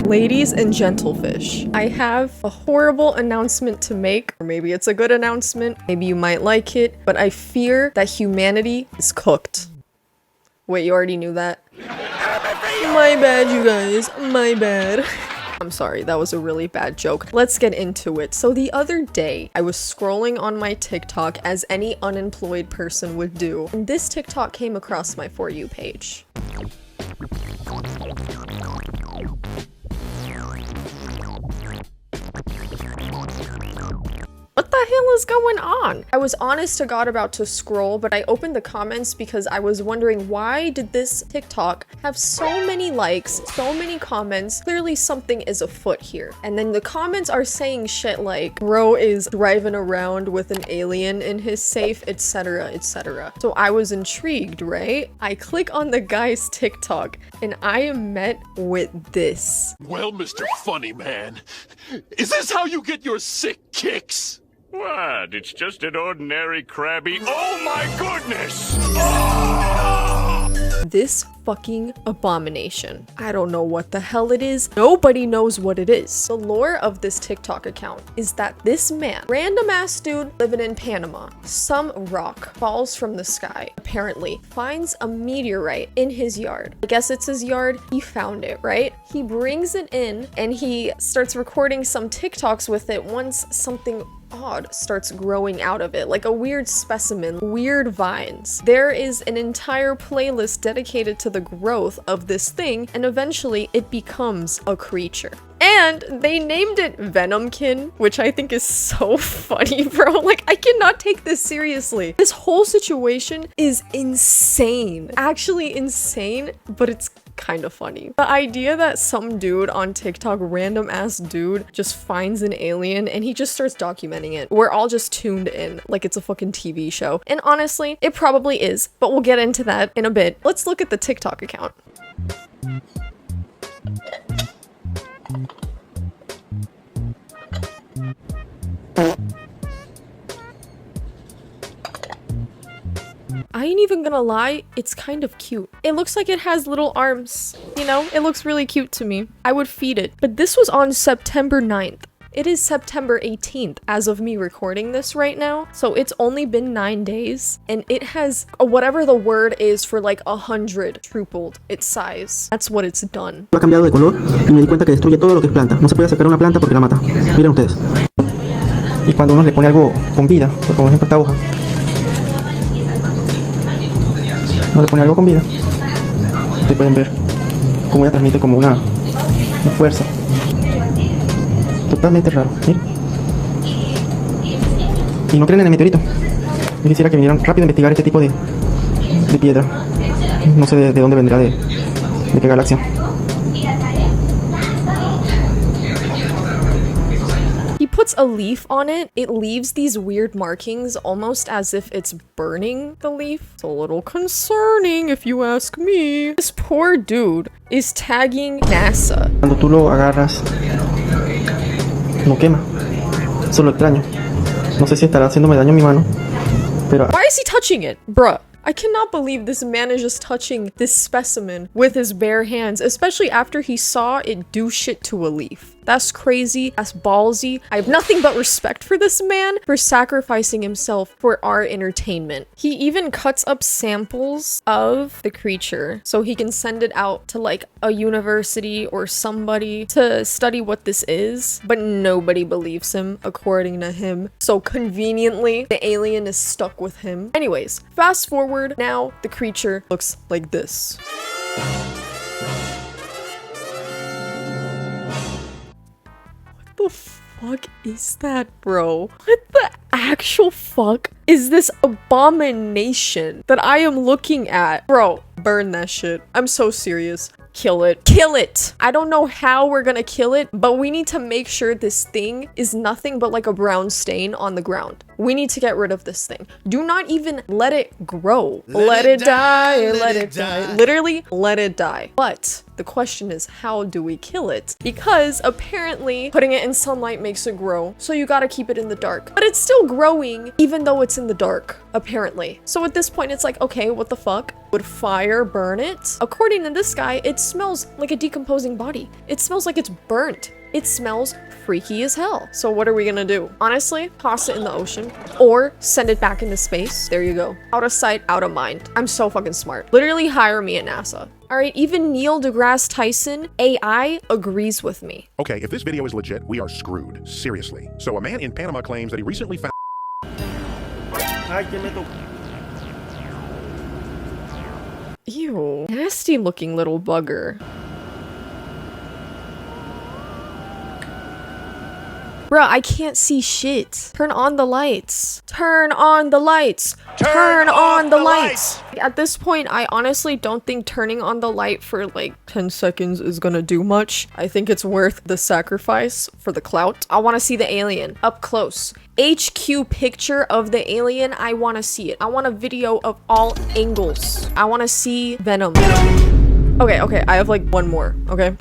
Ladies and gentlefish, I have a horrible announcement to make, or maybe it's a good announcement, maybe you might like it, but I fear that humanity is cooked. Wait, you already knew that? My bad, you guys. My bad. I'm sorry, that was a really bad joke. Let's get into it. So the other day, I was scrolling on my TikTok as any unemployed person would do, and this TikTok came across my For You page. What the hell is going on? I was honest to God about to scroll, but I opened the comments because I was wondering, why did this TikTok have so many likes, so many comments? Clearly something is afoot here. And then the comments are saying shit like, bro is driving around with an alien in his safe, etc, etc. So I was intrigued, right? I click on the guy's TikTok and I am met with this. Well, Mr. Funny Man, is this how you get your sick kicks? What? It's just an ordinary crabby. Oh my goodness! Oh! This fucking abomination. I don't know what the hell it is. Nobody knows what it is. The lore of this TikTok account is that this man, random ass dude living in Panama, some rock falls from the sky, apparently finds a meteorite in his yard. I guess it's his yard. He found it, right? He brings it in and he starts recording some TikToks with it once something odd starts growing out of it, like a weird specimen, weird vines. There is an entire playlist dedicated to the growth of this thing, and eventually it becomes a creature. And they named it Venomkin, which I think is so funny, bro. Like, I cannot take this seriously. This whole situation is insane. Actually insane, but it's kind of funny. The idea that some dude on TikTok, random ass dude, just finds an alien and he just starts documenting it. We're all just tuned in like it's a fucking TV show. And honestly, it probably is, but we'll get into that in a bit. Let's look at the TikTok account. I ain't even gonna lie, it's kind of cute. It looks like it has little arms, you know? It looks really cute to me. I would feed it. But this was on September 9th. It is September 18th as of me recording this right now. So it's only been 9 days and it has whatever the word is for like 100 tripled its size. That's what it's done. Ha cambiado de color y me di cuenta que destruye todo lo que es planta. No se puede sacar una planta porque la mata. Miren ustedes. Y cuando uno le pone algo con vida, por ejemplo esta hoja, uno le pone algo con vida, ustedes pueden ver cómo ella transmite como una fuerza. Totalmente raro, ¿sí? Y no creen en el meteorito. Yo quisiera que vinieran rápido a investigar este tipo de piedra. No sé de dónde vendrá, de qué galaxia. He puts a leaf on it. It leaves these weird markings almost as if it's burning the leaf. It's a little concerning if you ask me. This poor dude is tagging NASA. Cuando tú lo agarras, no quema. Solo extraño. No sé si estará haciéndome daño en mi mano, pero... Why is he touching it? Bruh. I cannot believe this man is just touching this specimen with his bare hands, especially after he saw it do shit to a leaf. That's crazy. That's ballsy. I have nothing but respect for this man for sacrificing himself for our entertainment. He even cuts up samples of the creature so he can send it out to like a university or somebody to study what this is, but nobody believes him according to him. So conveniently, the alien is stuck with him. Anyways, fast forward, now the creature looks like this. What the fuck is that, bro? What the actual fuck is this abomination that I am looking at? Bro, burn that shit. I'm so serious. Kill it. Kill it! I don't know how we're gonna kill it, but we need to make sure this thing is nothing but like a brown stain on the ground. We need to get rid of this thing. Do not even let it grow. Let it die. Let it die. Literally, let it die. But The question is, how do we kill it? Because apparently putting it in sunlight makes it grow, so you gotta keep it in the dark. But it's still growing even though it's in the dark, apparently. So at this point, it's like, okay, what the fuck? Would fire burn it? According to this guy, it smells like a decomposing body. It smells like it's burnt. It smells freaky as hell. So what are we gonna do? Honestly, toss it in the ocean or send it back into space. There you go. Out of sight, out of mind. I'm so fucking smart. Literally hire me at NASA. All right, even Neil deGrasse Tyson, AI, agrees with me. Okay, if this video is legit, we are screwed. Seriously. So a man in Panama claims that he recently found... Ew, nasty looking little bugger. Bruh, I can't see shit. Turn on the lights. Turn on the lights. Turn on the lights. At this point, I honestly don't think turning on the light for like 10 seconds is gonna do much. I think it's worth the sacrifice for the clout. I want to see the alien up close. HQ picture of the alien. I want to see it. I want a video of all angles. I want to see Venom. Okay, I have like one more, okay?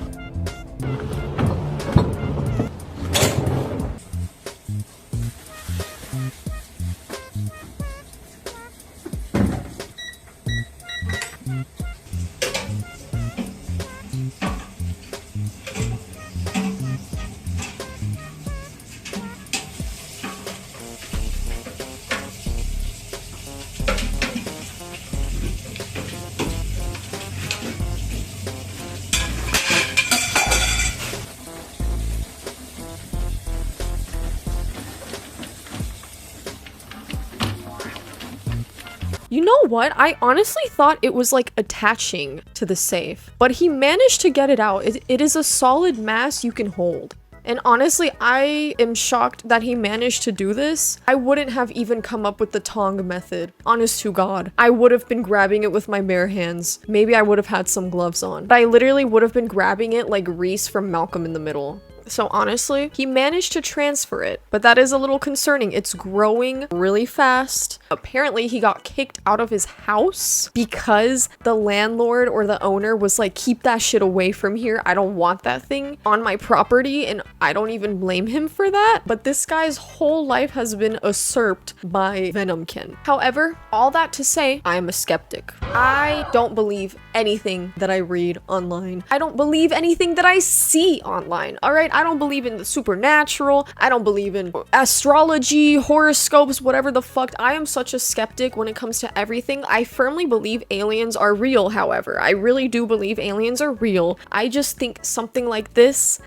You know what? I honestly thought it was like attaching to the safe, but he managed to get it out. It is a solid mass you can hold. And honestly, I am shocked that he managed to do this. I wouldn't have even come up with the tong method. Honest to God. I would have been grabbing it with my bare hands. Maybe I would have had some gloves on. But I literally would have been grabbing it like Reese from Malcolm in the Middle. So honestly, he managed to transfer it, but that is a little concerning. It's growing really fast. Apparently, he got kicked out of his house because the landlord or the owner was like, keep that shit away from here. I don't want that thing on my property, and I don't even blame him for that. But this guy's whole life has been usurped by Venomkin. However, all that to say, I'm a skeptic. I don't believe anything that I read online. I don't believe anything that I see online, all right? I don't believe in the supernatural. I don't believe in astrology, horoscopes, whatever the fuck. I am such a skeptic when it comes to everything. I firmly believe aliens are real, however. I really do believe aliens are real. I just think something like this...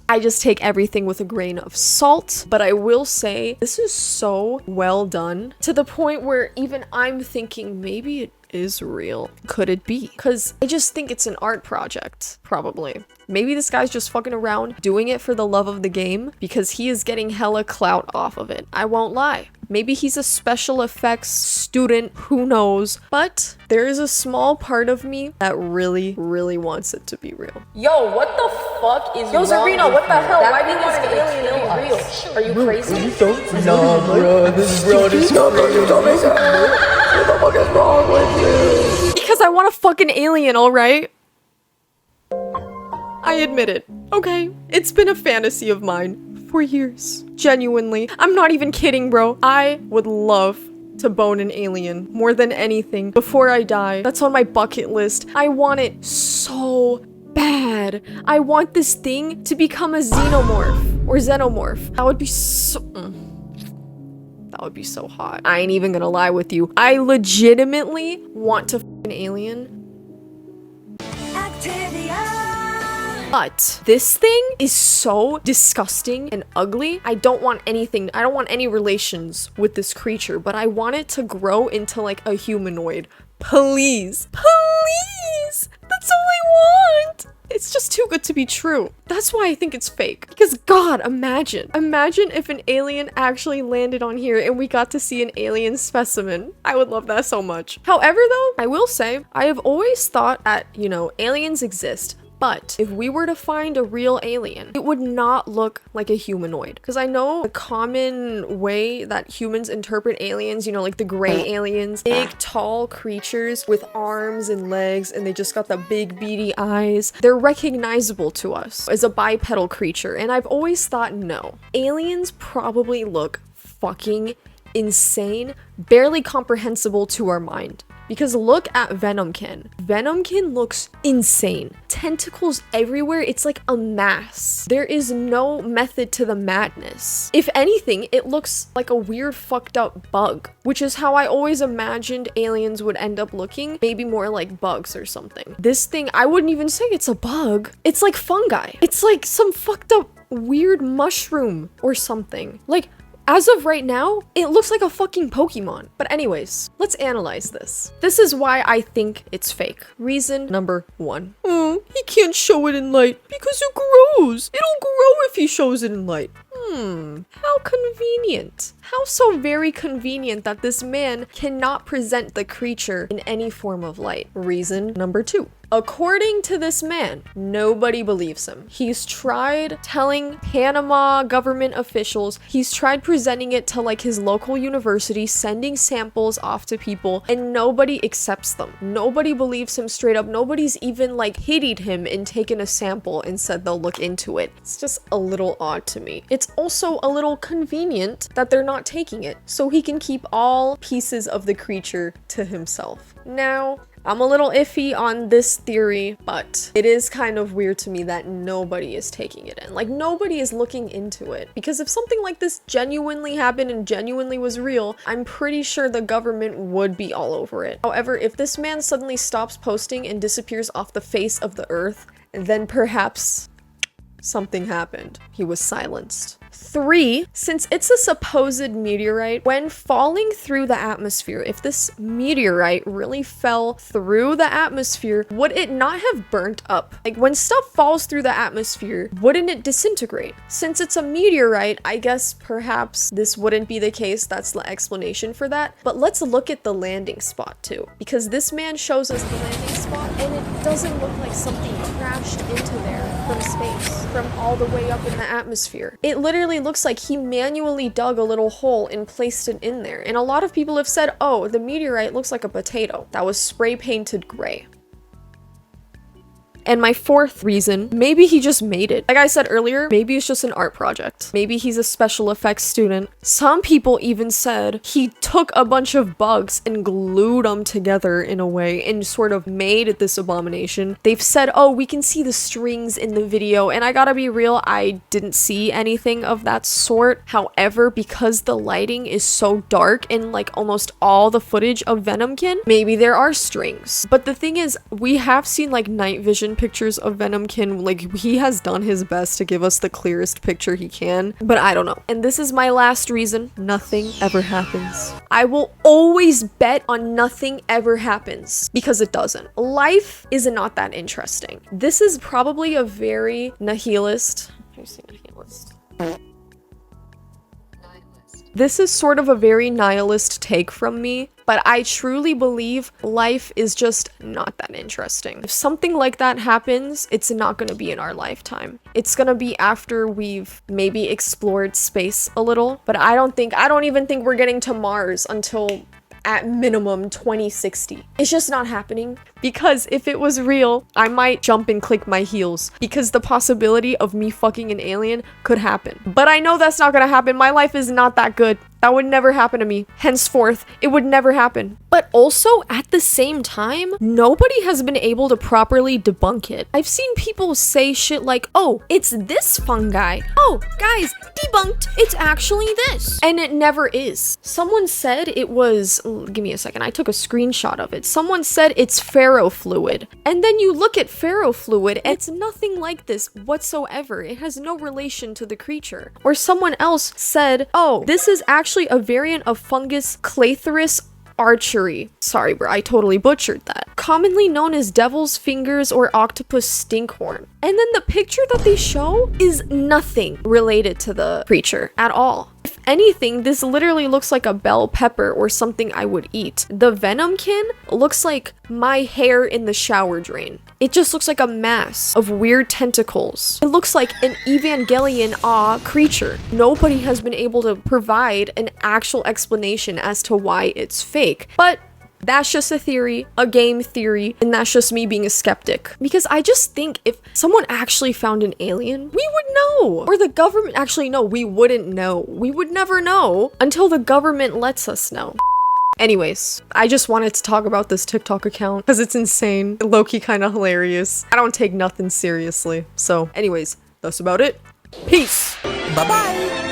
I just take everything with a grain of salt, but I will say this is so well done to the point where even I'm thinking maybe it is real. Could it be? Because I just think it's an art project, probably. Maybe this guy's just fucking around doing it for the love of the game because he is getting hella clout off of it. I won't lie. Maybe he's a special effects student, who knows? But there is a small part of me that really, really wants it to be real. Yo, what the fuck is Yo, wrong Zarina, with what the you? hell? That Why do you thing want is an gonna alien to kill be real? us. Are you crazy? No, bro, this is real disgusting. What the fuck is wrong with you? Because I want a fucking alien, alright? I admit it. Okay, it's been a fantasy of mine for years. Genuinely. I'm not even kidding, bro. I would love to bone an alien more than anything before I die. That's on my bucket list. I want it so bad. I want this thing to become a xenomorph or xenomorph. That would be so... That would be so hot. I ain't even gonna lie with you. I legitimately want to f an alien. But this thing is so disgusting and ugly. I don't want anything. I don't want any relations with this creature, but I want it to grow into like a humanoid. Please. Please. That's all I want. It's just too good to be true. That's why I think it's fake. Because God, imagine if an alien actually landed on here and we got to see an alien specimen. I would love that so much. However, though, I will say, I have always thought that, you know, aliens exist. But if we were to find a real alien, it would not look like a humanoid. Because I know the common way that humans interpret aliens, you know, like the gray aliens, big, tall creatures with arms and legs, and they just got the big beady eyes. They're recognizable to us as a bipedal creature, and I've always thought no. Aliens probably look fucking insane, barely comprehensible to our mind. Because look at Venomkin. Venomkin looks insane. Tentacles everywhere, it's like a mass. There is no method to the madness. If anything, it looks like a weird fucked up bug, which is how I always imagined aliens would end up looking, maybe more like bugs or something. This thing, I wouldn't even say it's a bug. It's like fungi. It's like some fucked up weird mushroom or something. Like, as of right now, it looks like a fucking Pokemon. But anyways, let's analyze this. This is why I think it's fake. Reason number 1. He can't show it in light because it grows. It'll grow if he shows it in light. How convenient. How so very convenient that this man cannot present the creature in any form of light. Reason number 2. According to this man, nobody believes him. He's tried telling Panama government officials, he's tried presenting it to like his local university, sending samples off to people, and nobody accepts them. Nobody believes him straight up. Nobody's even like pitied him and taken a sample and said they'll look into it. It's just a little odd to me. It's also a little convenient that they're not taking it, so he can keep all pieces of the creature to himself. Now, I'm a little iffy on this theory, but it is kind of weird to me that nobody is taking it in. Like, nobody is looking into it. Because if something like this genuinely happened and genuinely was real, I'm pretty sure the government would be all over it. However, if this man suddenly stops posting and disappears off the face of the earth, then perhaps something happened. He was silenced. 3, since it's a supposed meteorite, when falling through the atmosphere, if this meteorite really fell through the atmosphere, would it not have burnt up? Like, when stuff falls through the atmosphere, wouldn't it disintegrate? Since it's a meteorite, I guess perhaps this wouldn't be the case. That's the explanation for that. But let's look at the landing spot too, because this man shows us the landing spot and it doesn't look like something crashed into there from space, from all the way up in the atmosphere. It literally looks like he manually dug a little hole and placed it in there. And a lot of people have said, oh, the meteorite looks like a potato that was spray painted gray. And my 4th reason, maybe he just made it. Like I said earlier, maybe it's just an art project. Maybe he's a special effects student. Some people even said he took a bunch of bugs and glued them together in a way and sort of made this abomination. They've said, oh, we can see the strings in the video. And I gotta be real, I didn't see anything of that sort. However, because the lighting is so dark in like almost all the footage of Venomkin, maybe there are strings. But the thing is, we have seen like night vision pictures of Venomkin. Like, he has done his best to give us the clearest picture he can, but I don't know. And this is my last reason: nothing ever happens. I will always bet on nothing ever happens, because it doesn't. Life is not that interesting. This is probably a very nihilist. How do you say nihilist? This is sort of a very nihilist take from me, but I truly believe life is just not that interesting. If something like that happens, it's not gonna be in our lifetime. It's gonna be after we've maybe explored space a little, but I don't even think we're getting to Mars until at minimum 2060. It's just not happening, because if it was real, I might jump and click my heels, because the possibility of me fucking an alien could happen. But I know that's not gonna happen. My life is not that good. That would never happen to me. Henceforth, it would never happen. But also, at the same time, nobody has been able to properly debunk it. I've seen people say shit like, oh, it's this fungi. Oh, guys, debunked. It's actually this. And it never is. Someone said it was, give me a second, I took a screenshot of it. Someone said it's ferrofluid. And then you look at ferrofluid, and it's nothing like this whatsoever. It has no relation to the creature. Or someone else said, oh, this is actually a variant of fungus Clathrus archery. Sorry, bro, I totally butchered that. Commonly known as devil's fingers or octopus stinkhorn. And then the picture that they show is nothing related to the creature at all. If anything, this literally looks like a bell pepper or something I would eat. The venomkin looks like my hair in the shower drain. It just looks like a mass of weird tentacles. It looks like an Evangelion creature. Nobody has been able to provide an actual explanation as to why it's fake. But that's just a theory, a game theory, and that's just me being a skeptic. Because I just think if someone actually found an alien, we would know. Or the government, actually no, we wouldn't know. We would never know until the government lets us know. Anyways, I just wanted to talk about this TikTok account because it's insane. Low-key kind of hilarious. I don't take nothing seriously. So anyways, that's about it. Peace. Bye-bye.